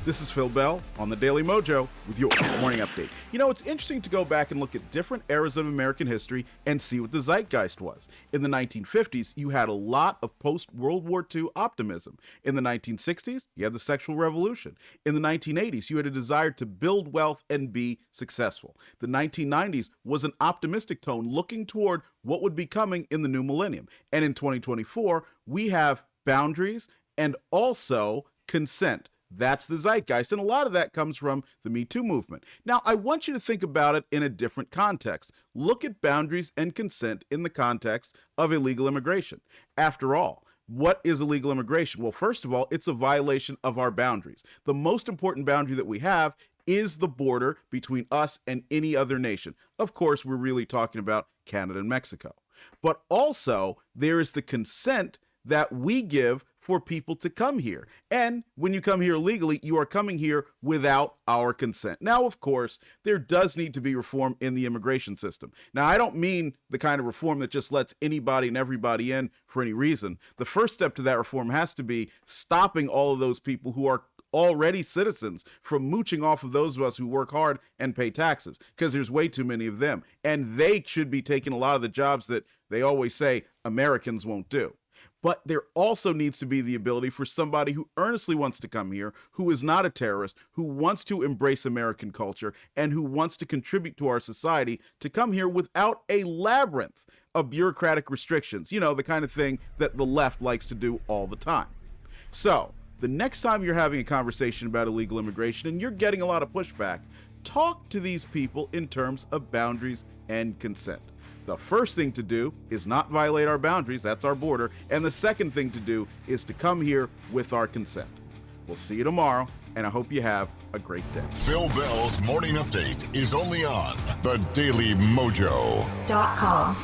This is Phil Bell on the Daily Mojo with your morning update. You know, it's interesting to go back and look at different eras of American history and see what the zeitgeist was. In the 1950s, you had a lot of post-World War II optimism. In the 1960s, you had the sexual revolution. In the 1980s, you had a desire to build wealth and be successful. The 1990s was an optimistic tone looking toward what would be coming in the new millennium. And in 2024, we have boundaries and also consent. That's the zeitgeist, and a lot of that comes from the Me Too movement. Now, I want you to think about it in a different context. Look at boundaries and consent in the context of illegal immigration. After all, what is illegal immigration? Well, first of all, it's a violation of our boundaries. The most important boundary that we have is the border between us and any other nation. Of course, we're really talking about Canada and Mexico. But also, there is the consent that we give for people to come here. And when you come here illegally, you are coming here without our consent. Now, of course, there does need to be reform in the immigration system. Now, I don't mean the kind of reform that just lets anybody and everybody in for any reason. The first step to that reform has to be stopping all of those people who are already citizens from mooching off of those of us who work hard and pay taxes, because there's way too many of them. And they should be taking a lot of the jobs that they always say Americans won't do. But there also needs to be the ability for somebody who earnestly wants to come here, who is not a terrorist, who wants to embrace American culture, and who wants to contribute to our society to come here without a labyrinth of bureaucratic restrictions. You know, the kind of thing that the left likes to do all the time. So, the next time you're having a conversation about illegal immigration and you're getting a lot of pushback, talk to these people in terms of boundaries and consent. The first thing to do is not violate our boundaries, that's our border, and the second thing to do is to come here with our consent. We'll see you tomorrow, and I hope you have a great day. Phil Bell's Morning Update is only on the Daily Mojo.com.